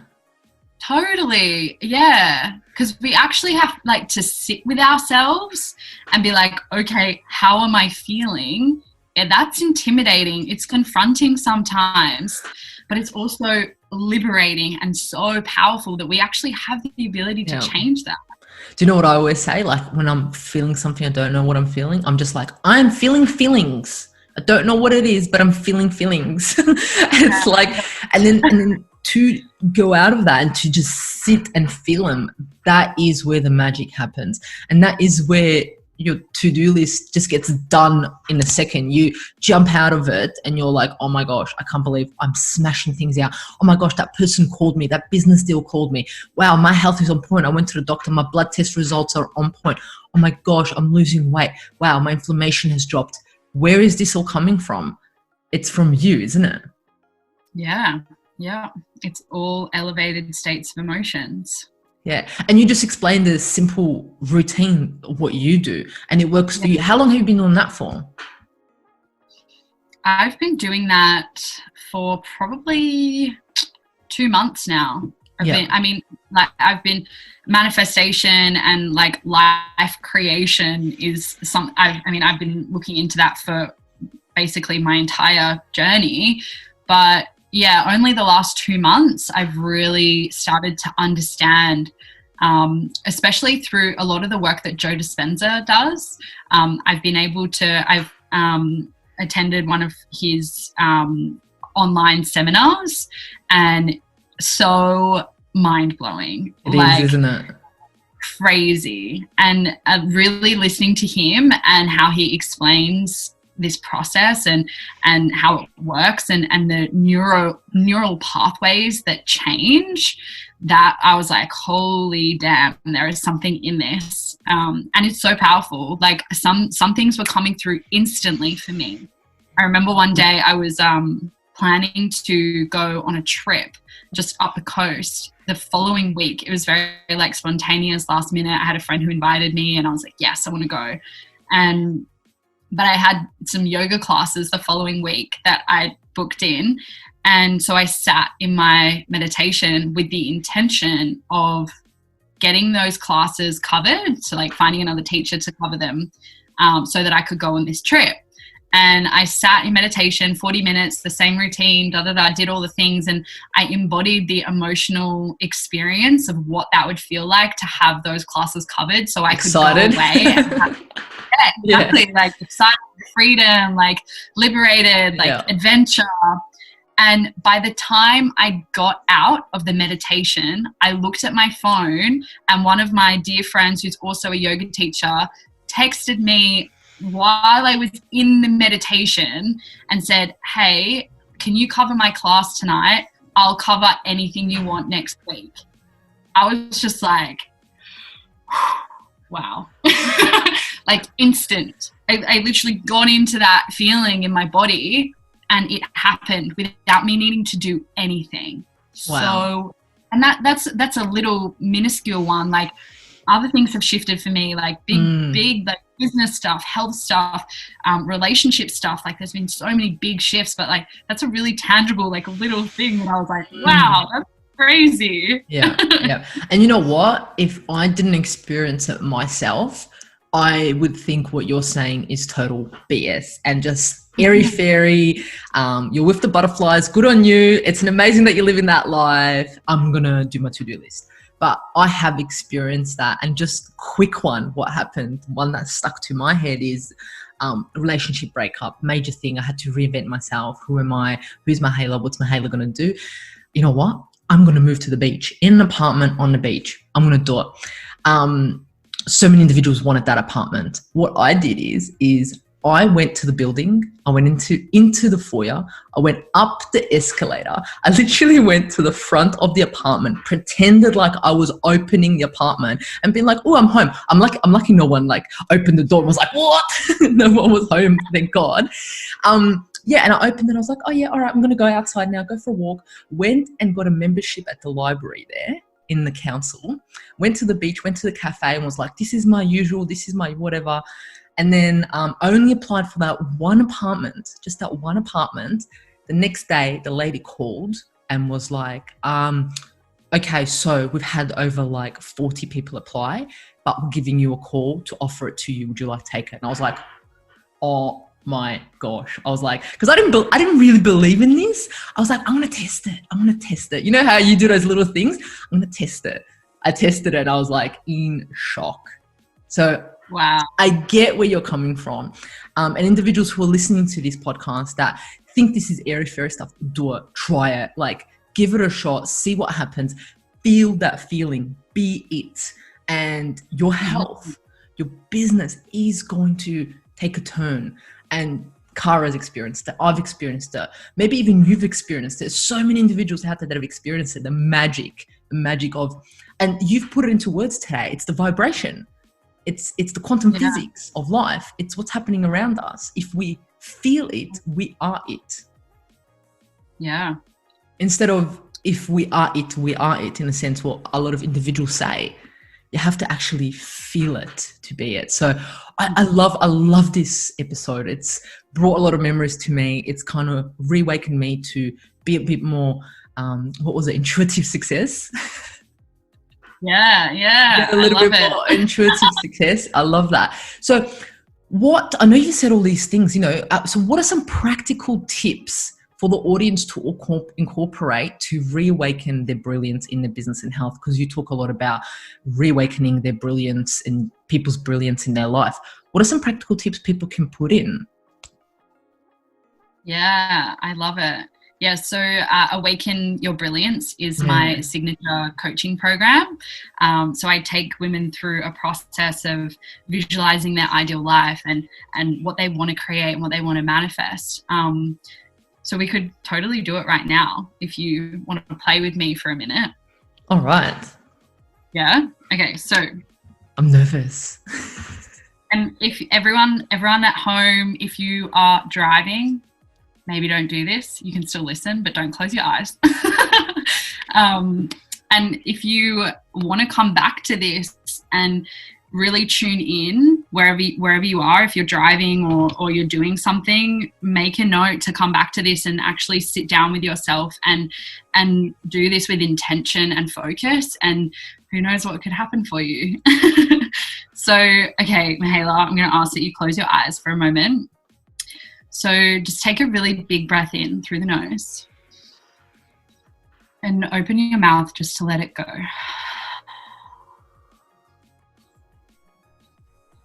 Totally, yeah, because we actually have like to sit with ourselves and be like, okay, how am I feeling? Yeah, that's intimidating. It's confronting sometimes, but it's also liberating and so powerful that we actually have the ability to change that. Do you know what I always say? Like, when I'm feeling something, I don't know what I'm feeling, I'm just like, I'm feeling feelings. I don't know what it is, but I'm feeling feelings. It's like, and then to go out of that and to just sit and feel them, that is where the magic happens. And that is where your to-do list just gets done in a second. You jump out of it and you're like, oh my gosh, I can't believe I'm smashing things out. Oh my gosh, that person called me, that business deal called me. Wow, my health is on point. I went to the doctor, my blood test results are on point. Oh my gosh, I'm losing weight. Wow, my inflammation has dropped. Where is this all coming from? It's from you, isn't it? Yeah. It's all elevated states of emotions. Yeah. And you just explained the simple routine of what you do and it works for you. How long have you been on that for? I've been doing that for probably 2 months now. I've been manifestation and like life creation is I've been looking into that for basically my entire journey, but yeah, only the last 2 months I've really started to understand, especially through a lot of the work that Joe Dispenza does. I've attended one of his online seminars, and so mind-blowing. It is, isn't it? Crazy. And really listening to him and how he explains this process and how it works and the neural pathways that change, that I was like, holy damn, there is something in this. And it's so powerful. Like some things were coming through instantly for me. I remember one day I was planning to go on a trip just up the coast the following week. It was very like spontaneous, last minute. I had a friend who invited me and I was like, yes, I want to go. But I had some yoga classes the following week that I booked in. And so I sat in my meditation with the intention of getting those classes covered. So like finding another teacher to cover them so that I could go on this trip. And I sat in meditation, 40 minutes, the same routine, did all the things. And I embodied the emotional experience of what that would feel like to have those classes covered. So I could go away and have, exactly. Like excited, freedom, like liberated, like adventure. And by the time I got out of the meditation, I looked at my phone and one of my dear friends who's also a yoga teacher texted me while I was in the meditation and said, hey, can you cover my class tonight? I'll cover anything you want next week. I was just like, wow. Like instant. I literally got into that feeling in my body and it happened without me needing to do anything. Wow. So, and that's a little minuscule one. Like other things have shifted for me, like big, like business stuff, health stuff, relationship stuff. Like there's been so many big shifts, but like that's a really tangible, like little thing that I was like, wow, that's crazy. Yeah. And you know what? If I didn't experience it myself, I would think what you're saying is total BS and just airy fairy. You're with the butterflies. Good on you. It's an amazing that you're living that life. I'm going to do my to-do list. But I have experienced that. And just quick one, what happened, one that stuck to my head is relationship breakup, major thing. I had to reinvent myself. Who am I? Who's my Halo? What's my Halo going to do? You know what? I'm going to move to the beach, in an apartment on the beach. I'm going to do it. So many individuals wanted that apartment. What I did is I went to the building. I went into the foyer. I went up the escalator. I literally went to the front of the apartment, pretended like I was opening the apartment and being like, oh, I'm home. I'm lucky no one like opened the door and was like, what? No one was home, thank God. Yeah, and I opened it. I was like, oh yeah, all right, I'm going to go outside now, go for a walk. Went and got a membership at the library there in the council. Went to the beach, went to the cafe and was like, this is my usual, this is my whatever. And then I only applied for that one apartment, just that one apartment. The next day, the lady called and was like, okay, so we've had over like 40 people apply, but we're giving you a call to offer it to you. Would you like to take it? And I was like, oh my gosh. I was like, because I didn't really believe in this. I was like, I'm going to test it. I'm going to test it. You know how you do those little things? I'm going to test it. I tested it. I was like in shock. So wow. I get where you're coming from. And individuals who are listening to this podcast that think this is airy-fairy stuff, do it, try it, like give it a shot, see what happens, feel that feeling, be it. And your health your business is going to take a turn. And Kara's experienced it. I've experienced it. Maybe even you've experienced it. So many individuals out there that have experienced it. The magic of, and you've put it into words today. It's the vibration. It's the quantum physics of life. It's what's happening around us. If we feel it, we are it. Yeah. Instead of if we are it, we are it, in a sense, what a lot of individuals say. You have to actually feel it to be it. So I love this episode. It's brought a lot of memories to me. It's kind of reawakened me to be a bit more, intuitive success. Yeah. A little bit more intuitive success. I love that. So I know you said all these things, so what are some practical tips for the audience to incorporate to reawaken their brilliance in their business and health? Because you talk a lot about reawakening their brilliance and people's brilliance in their life. What are some practical tips people can put in? Yeah, I love it. Yeah, so Awaken Your Brilliance is my signature coaching program. So I take women through a process of visualizing their ideal life and what they want to create and what they want to manifest. So we could totally do it right now if you want to play with me for a minute. All right. Yeah? Okay, so. I'm nervous. And if everyone at home, if you are driving, maybe don't do this. You can still listen, but don't close your eyes. And if you want to come back to this and really tune in wherever you are, if you're driving or you're doing something, make a note to come back to this and actually sit down with yourself and do this with intention and focus, and who knows what could happen for you. So, okay, Mihaela, I'm going to ask that you close your eyes for a moment. So just take a really big breath in through the nose and open your mouth just to let it go.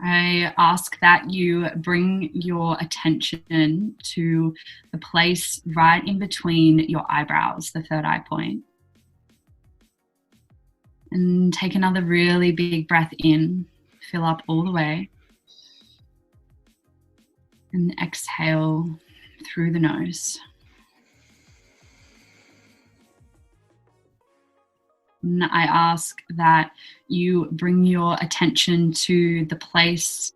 I ask that you bring your attention to the place right in between your eyebrows, the third eye point. And take another really big breath in, fill up all the way. And exhale through the nose. And I ask that you bring your attention to the place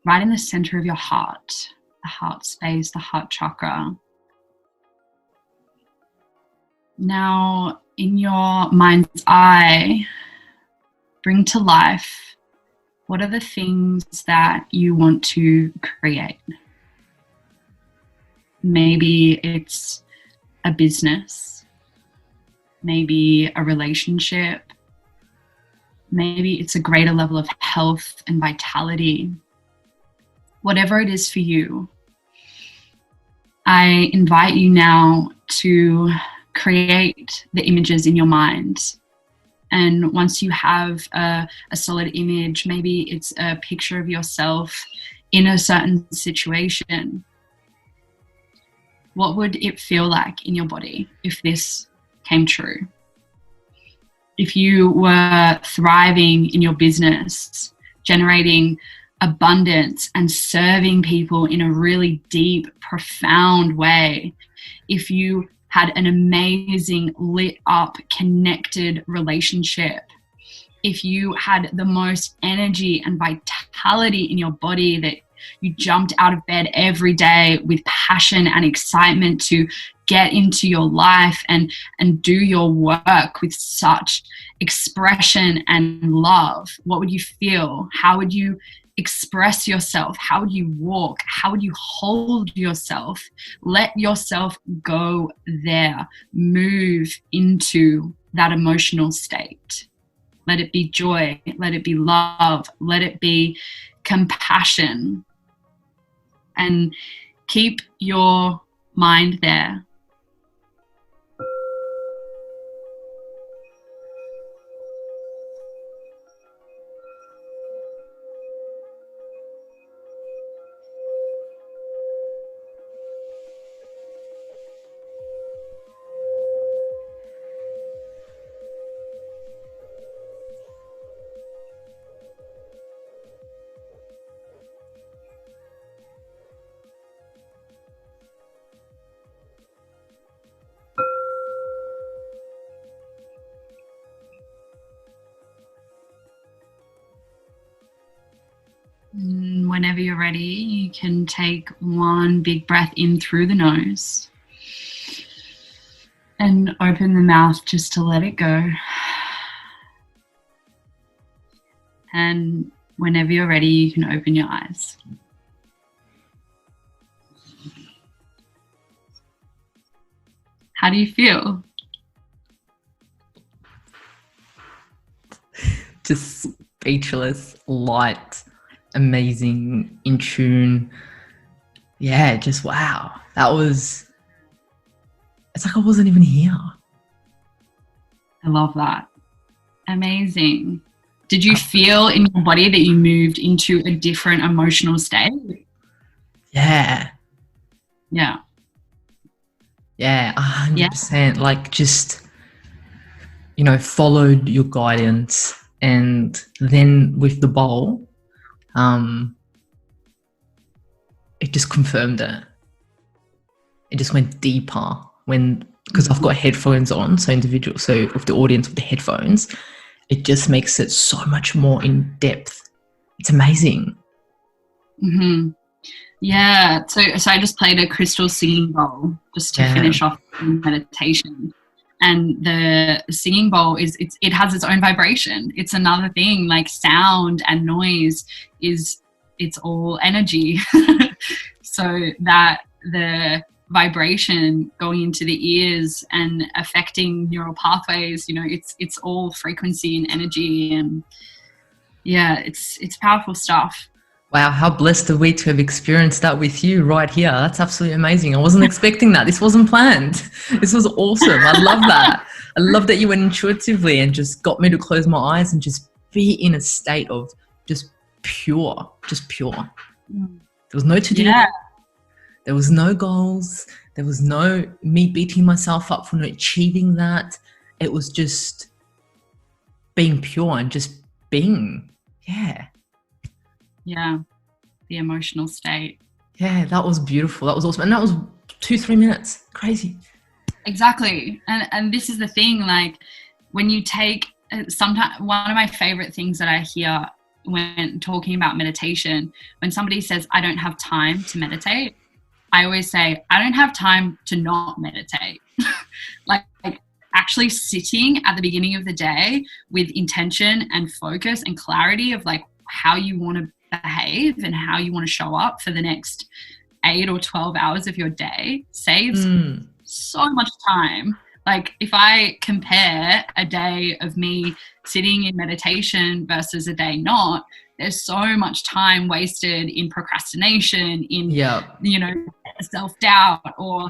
right in the center of your heart, the heart space, the heart chakra. Now, in your mind's eye, bring to life, what are the things that you want to create? Maybe it's a business, maybe a relationship, maybe it's a greater level of health and vitality. Whatever it is for you, I invite you now to create the images in your mind. And once you have a solid image, maybe it's a picture of yourself in a certain situation. What would it feel like in your body if this came true? If you were thriving in your business, generating abundance and serving people in a really deep, profound way, if you had an amazing, lit up, connected relationship, if you had the most energy and vitality in your body, that you jumped out of bed every day with passion and excitement to get into your life and do your work with such expression and love, what would you feel? How would you express yourself? How would you walk? How would you hold yourself? Let yourself go there. Move into that emotional state. Let it be joy. Let it be love. Let it be compassion. And keep your mind there. Whenever you're ready, you can take one big breath in through the nose and open the mouth just to let it go. And whenever you're ready, you can open your eyes. How do you feel? Just speechless, light, amazing, in tune. Yeah, just wow. It's like I wasn't even here. I love that. Amazing. Did you feel in your body that you moved into a different emotional state? Yeah. Yeah. Yeah, 100%. Like just, followed your guidance. And then with the bowl, it just confirmed it. It just went deeper because I've got headphones on, so with the audience with the headphones, it just makes it so much more in depth. It's amazing. Mm-hmm. Yeah. So I just played a crystal singing bowl just to finish off the meditation. And the singing bowl it has its own vibration. It's another thing, like sound and noise it's all energy. So that the vibration going into the ears and affecting neural pathways, it's all frequency and energy, and yeah, it's powerful stuff. Wow, how blessed are we to have experienced that with you right here. That's absolutely amazing. I wasn't expecting that. This wasn't planned. This was awesome. I love that. I love that you went intuitively and just got me to close my eyes and just be in a state of just pure. There was no to-do. Yeah. There was no goals. There was no me beating myself up for not achieving that. It was just being pure and just being. Yeah. Yeah, the emotional state. Yeah, that was beautiful. That was awesome. And that was 2-3 minutes. Crazy. Exactly. And this is the thing, like when you take sometimes one of my favorite things that I hear when talking about meditation, when somebody says, I don't have time to meditate, I always say, I don't have time to not meditate. like actually sitting at the beginning of the day with intention and focus and clarity of like how you want to behave and how you want to show up for the next 8 or 12 hours of your day saves so much time. Like if I compare a day of me sitting in meditation versus a day not, there's so much time wasted in procrastination, in, self-doubt, or,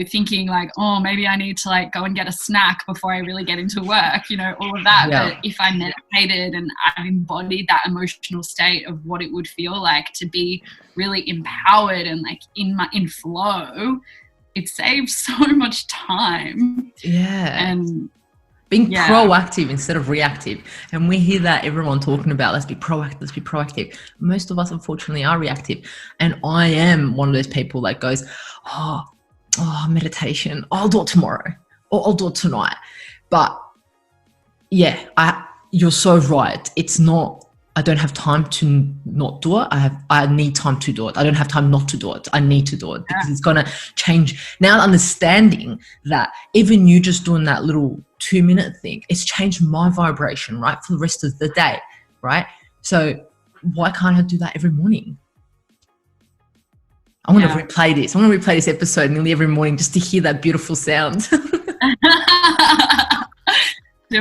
thinking like, oh, maybe I need to like go and get a snack before I really get into work, all of that. Yeah. But if I meditated and I embodied that emotional state of what it would feel like to be really empowered and like in flow, it saves so much time. Yeah. And being proactive instead of reactive. And we hear that everyone talking about, let's be proactive. Most of us, unfortunately, are reactive. And I am one of those people that goes, oh, meditation, I'll do it tomorrow, or I'll do it tonight. But yeah, you're so right. It's not, I don't have time to not do it. I need time to do it. I don't have time not to do it. I need to do it because it's going to change. Now understanding that even you just doing that little 2-minute thing, it's changed my vibration, right, for the rest of the day, right? So why can't I do that every morning? I want to replay this. I want to replay this episode nearly every morning just to hear that beautiful sound. Do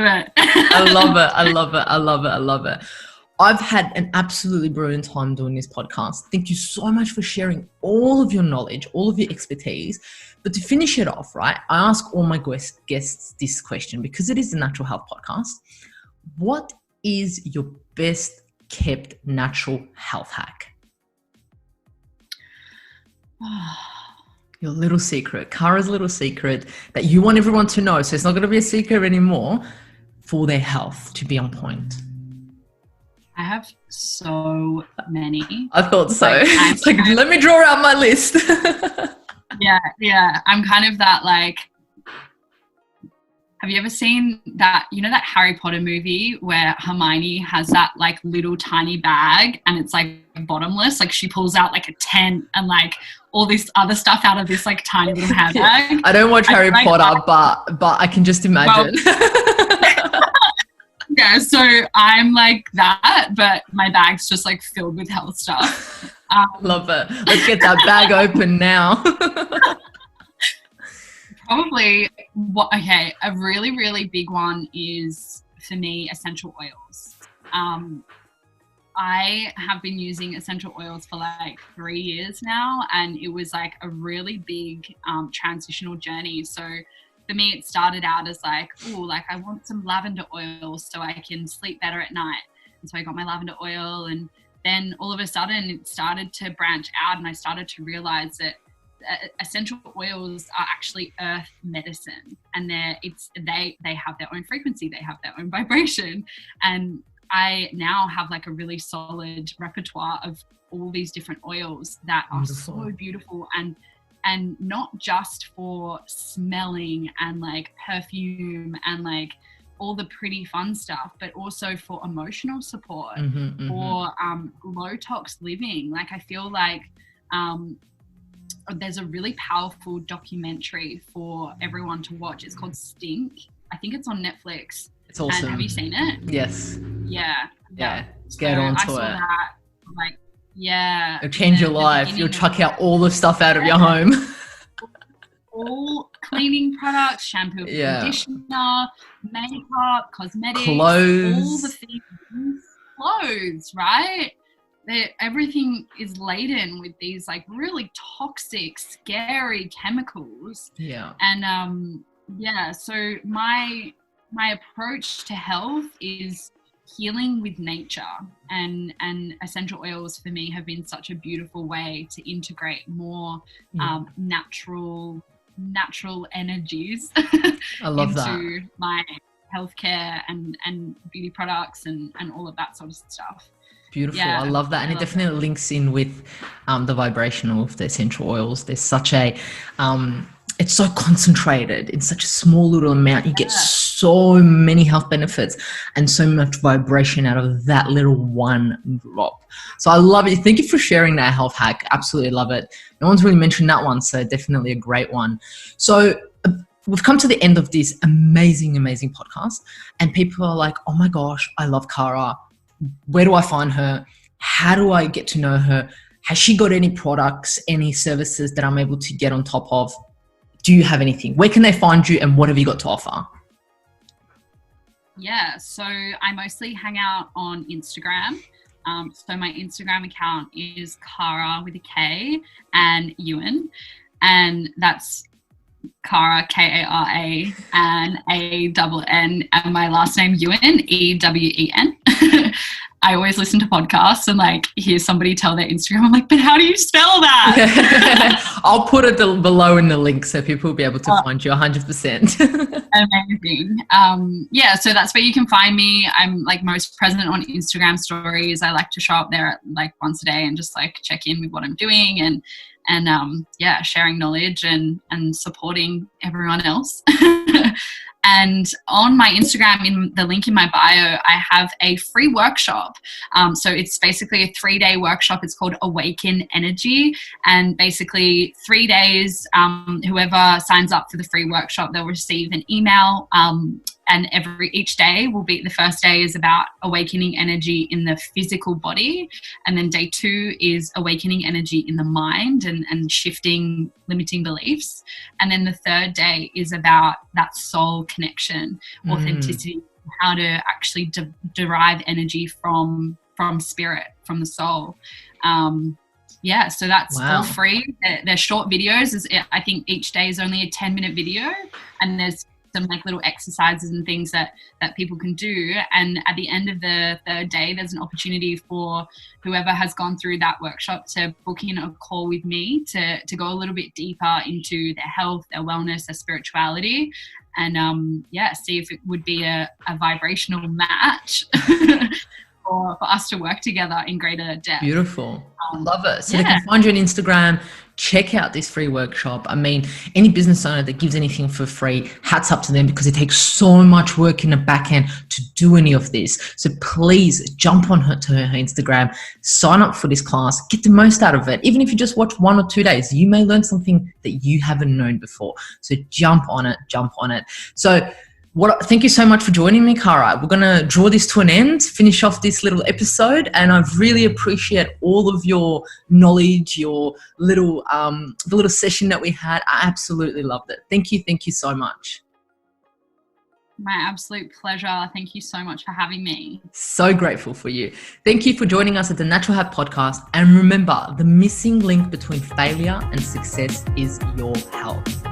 it. I love it. I've had an absolutely brilliant time doing this podcast. Thank you so much for sharing all of your knowledge, all of your expertise. But to finish it off, right, I ask all my guests this question because it is the Natural Health Podcast. What is your best kept natural health hack? Your little secret, Kara's little secret that you want everyone to know. So it's not going to be a secret anymore for their health to be on point. I have so many. I thought so. Let me draw out my list. Yeah. I'm kind of that like Have you ever seen that, that Harry Potter movie where Hermione has that like little tiny bag and it's like bottomless? Like she pulls out like a tent and like all this other stuff out of this like tiny little handbag. I don't watch Harry Potter, but I can just imagine. Yeah, so I'm like that, but my bag's just like filled with health stuff. Love it. Let's get that bag open now. Probably, a really, really big one is, for me, essential oils. I have been using essential oils for like 3 years now, and it was like a really big transitional journey. So for me, it started out as like, I want some lavender oil so I can sleep better at night. And so I got my lavender oil, and then all of a sudden it started to branch out, and I started to realize that essential oils are actually earth medicine, and they have their own frequency, they have their own vibration, and I now have like a really solid repertoire of all these different oils that are so beautiful, and not just for smelling and like perfume and like all the pretty fun stuff, but also for emotional support, for low tox living. Like I feel like there's a really powerful documentary for everyone to watch. It's called Stink. I think it's on Netflix. It's awesome. And have you seen it? Yes. Yeah. Get onto I saw it. that, like, yeah. It'll change your life. You'll chuck out all the stuff out of your home. All cleaning products, shampoo, conditioner, makeup, cosmetics, clothes, all the things, clothes, right? Everything is laden with these like really toxic, scary chemicals. Yeah. And so my approach to health is healing with nature, and essential oils for me have been such a beautiful way to integrate more natural energies I love into my healthcare and beauty products and all of that sort of stuff. Beautiful. I love that. And it definitely links in with the vibrational of the essential oils. There's such a, it's so concentrated in such a small little amount. You get so many health benefits and so much vibration out of that little one drop. So I love it. Thank you for sharing that health hack. Absolutely love it. No one's really mentioned that one, so definitely a great one. So we've come to the end of this amazing podcast, and people are like, oh my gosh, I love Kara. Where do I find her? How do I get to know her? Has she got any products, any services that I'm able to get on top of? Do you have anything? Where can they find you, and what have you got to offer? Yeah, so I mostly hang out on Instagram. So my Instagram account is Kara with a K and Ewen, and that's Kara, Kara, and A-N-N, and my last name Ewen, E-W-E-N. I always listen to podcasts and like hear somebody tell their Instagram. I'm like, but how do you spell that? I'll put it below in the link so people will be able to find you 100%. Amazing. So that's where you can find me. I'm like most present on Instagram stories. I like to show up there like once a day and just like check in with what I'm doing and sharing knowledge and supporting everyone else. And on my Instagram, in the link in my bio, I have a free workshop. So it's basically a 3-day workshop. It's called Awaken Energy. And basically 3 days, whoever signs up for the free workshop, they'll receive an email. And each day will be, the first day is about awakening energy in the physical body. And then day 2 is awakening energy in the mind and shifting limiting beliefs. And then the third day is about that soul connection, authenticity, how to actually derive energy from spirit, from the soul. So that's all free. They're short videos. I think each day is only a 10-minute video, and there's some like little exercises and things that people can do. And at the end of the third day, there's an opportunity for whoever has gone through that workshop to book in a call with me to go a little bit deeper into their health, their wellness, their spirituality, and see if it would be a vibrational match for us to work together in greater depth. Beautiful. I love it. So yeah. they can find you on Instagram, check out this free workshop. I mean, any business owner that gives anything for free, hats up to them, because it takes so much work in the back end to do any of this. So please jump on to her Instagram, sign up for this class, get the most out of it. Even if you just watch 1 or 2 days, you may learn something that you haven't known before. So jump on it. So thank you so much for joining me, Kara. We're going to draw this to an end, finish off this little episode, and I really appreciate all of your knowledge, your little, the little session that we had. I absolutely loved it. Thank you so much. My absolute pleasure. Thank you so much for having me. So grateful for you. Thank you for joining us at the Natural Health Podcast. And remember, the missing link between failure and success is your health.